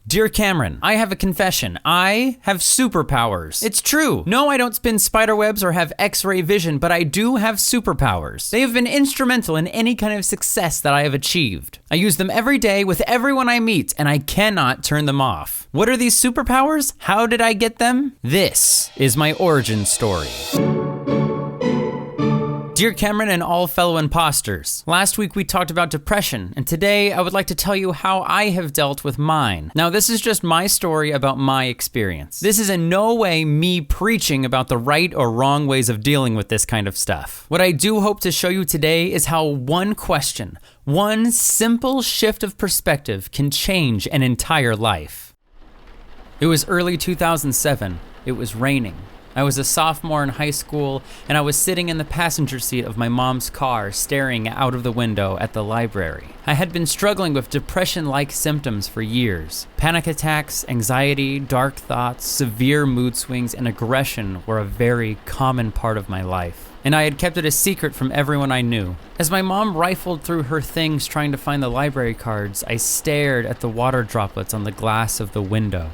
Dear Cameron, I have a confession. I have superpowers. It's true. No, I don't spin spider webs or have X-ray vision, but I do have superpowers. They have been instrumental in any kind of success that I have achieved. I use them every day with everyone I meet, and I cannot turn them off. What are these superpowers? How did I get them? This is my origin story. Dear Cameron and all fellow imposters, last week we talked about depression, and today I would like to tell you how I have dealt with mine. Now, this is just my story about my experience. This is in no way me preaching about the right or wrong ways of dealing with this kind of stuff. What I do hope to show you today is how one question, one simple shift of perspective can change an entire life. It was early 2007. It was raining. I was a sophomore in high school, and I was sitting in the passenger seat of my mom's car, staring out of the window at the library. I had been struggling with depression-like symptoms for years. Panic attacks, anxiety, dark thoughts, severe mood swings, and aggression were a very common part of my life, and I had kept it a secret from everyone I knew. As my mom rifled through her things trying to find the library cards, I stared at the water droplets on the glass of the window.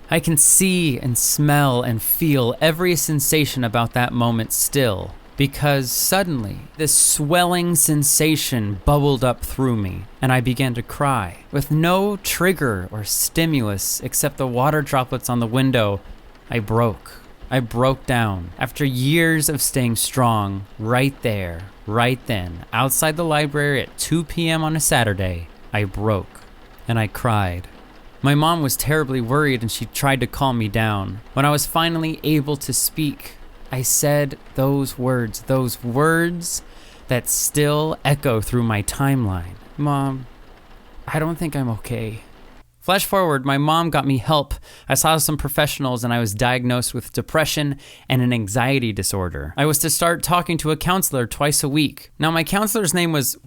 I can see and smell and feel every sensation about that moment still, because suddenly this swelling sensation bubbled up through me, and I began to cry. With no trigger or stimulus except the water droplets on the window, I broke down. After years of staying strong, right there, right then, outside the library at 2 p.m. on a Saturday, I broke, and I cried. My mom was terribly worried and she tried to calm me down. When I was finally able to speak, I said those words that still echo through my timeline. Mom, I don't think I'm okay. Flash forward, my mom got me help. I saw some professionals and I was diagnosed with depression and an anxiety disorder. I was to start talking to a counselor twice a week. Now my counselor's name was,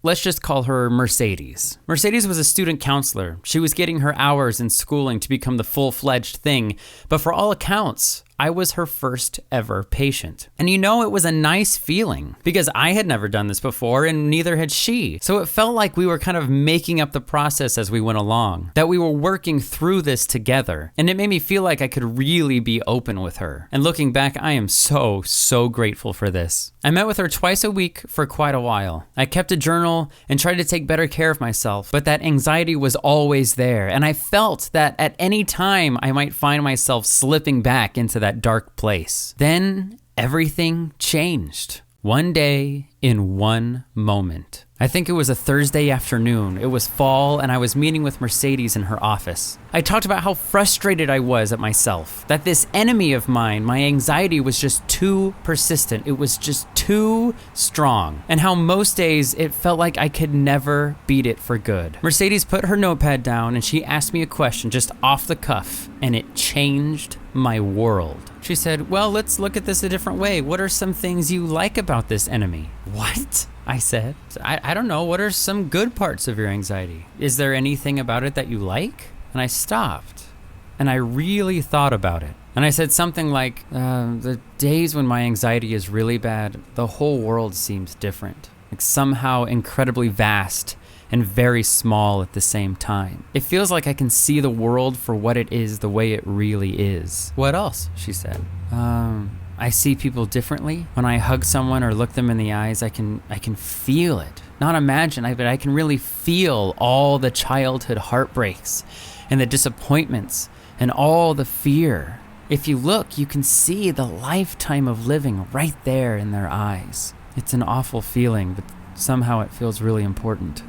let's just call her Mercedes. Mercedes was a student counselor. She was getting her hours in schooling to become the full-fledged thing, but for all accounts, I was her first ever patient. And it was a nice feeling because I had never done this before and neither had she. So it felt like we were kind of making up the process as we went along, that we were working through this together. And it made me feel like I could really be open with her. And looking back, I am so grateful for this. I met with her twice a week for quite a while. I kept a journal and tried to take better care of myself, but that anxiety was always there. And I felt that at any time I might find myself slipping back into that dark place. Then everything changed. One day in one moment. I think it was a Thursday afternoon. It was fall and I was meeting with Mercedes in her office. I talked about how frustrated I was at myself, that this enemy of mine, my anxiety, was just too persistent. It was just too strong, and how most days it felt like I could never beat it for good. Mercedes put her notepad down and she asked me a question just off the cuff, and it changed my world. She said, well, let's look at this a different way. What are some things you like about this enemy? What? I said, I don't know. What are some good parts of your anxiety? Is there anything about it that you like? And I stopped and I really thought about it. And I said something like, the days when my anxiety is really bad, the whole world seems different. Like somehow incredibly vast and very small at the same time. It feels like I can see the world for what it is, the way it really is. What else? She said. I see people differently. When I hug someone or look them in the eyes, I can feel it. Not imagine, but I can really feel all the childhood heartbreaks and the disappointments and all the fear. If you look, you can see the lifetime of living right there in their eyes. It's an awful feeling, but somehow it feels really important.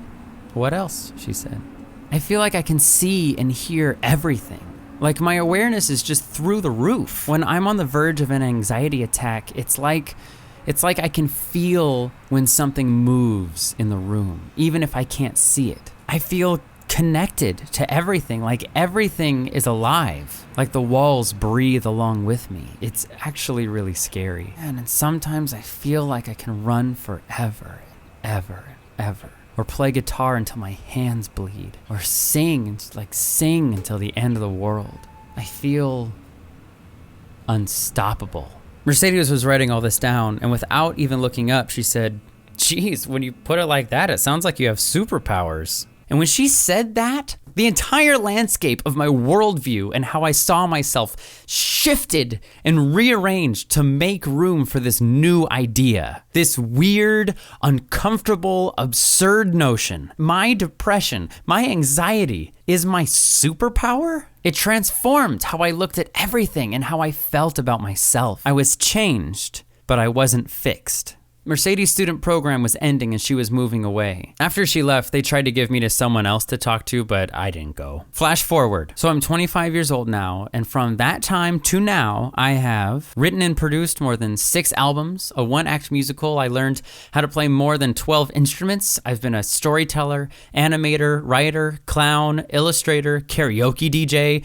What else? She said. I feel like I can see and hear everything. Like my awareness is just through the roof. When I'm on the verge of an anxiety attack, it's like I can feel when something moves in the room, even if I can't see it. I feel connected to everything, like everything is alive, like the walls breathe along with me. It's actually really scary. And sometimes I feel like I can run forever, ever, ever. Or play guitar until my hands bleed, or sing until the end of the world. I feel unstoppable. Mercedes was writing all this down, and without even looking up, she said, geez, when you put it like that, it sounds like you have superpowers. And when she said that, the entire landscape of my worldview and how I saw myself shifted and rearranged to make room for this new idea. This weird, uncomfortable, absurd notion. My depression, my anxiety is my superpower? It transformed how I looked at everything and how I felt about myself. I was changed, but I wasn't fixed. Mercedes' student program was ending and she was moving away. After she left, they tried to give me to someone else to talk to, but I didn't go. Flash forward. So I'm 25 years old now, and from that time to now, I have written and produced more than 6 albums, a 1-act musical. I learned how to play more than 12 instruments. I've been a storyteller, animator, writer, clown, illustrator, karaoke DJ,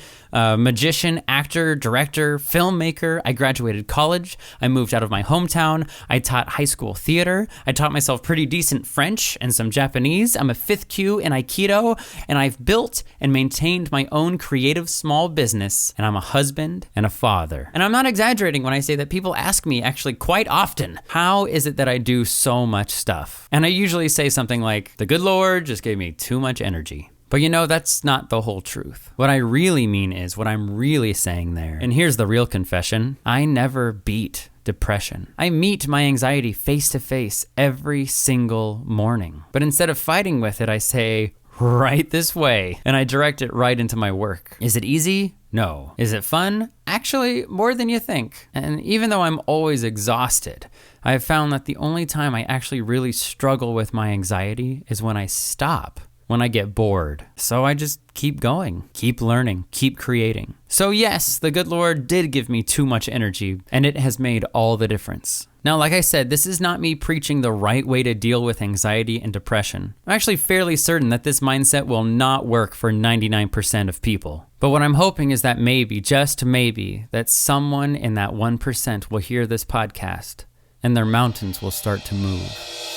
magician, actor, director, filmmaker. I graduated college. I moved out of my hometown. I taught high school theater. I taught myself pretty decent French and some Japanese. I'm a 5th Q in Aikido, and I've built and maintained my own creative small business, and I'm a husband and a father. And I'm not exaggerating when I say that people ask me actually quite often, how is it that I do so much stuff? And I usually say something like, the good Lord just gave me too much energy. But you know, that's not the whole truth. What I really mean is what I'm really saying there. And here's the real confession. I never beat depression. I meet my anxiety face to face every single morning. But instead of fighting with it, I say, right this way. And I direct it right into my work. Is it easy? No. Is it fun? Actually, more than you think. And even though I'm always exhausted, I have found that the only time I actually really struggle with my anxiety is when I stop. When I get bored. So I just keep going, keep learning, keep creating. So yes, the good Lord did give me too much energy, and it has made all the difference. Now, like I said, this is not me preaching the right way to deal with anxiety and depression. I'm actually fairly certain that this mindset will not work for 99% of people. But what I'm hoping is that maybe, just maybe, that someone in that 1% will hear this podcast and their mountains will start to move.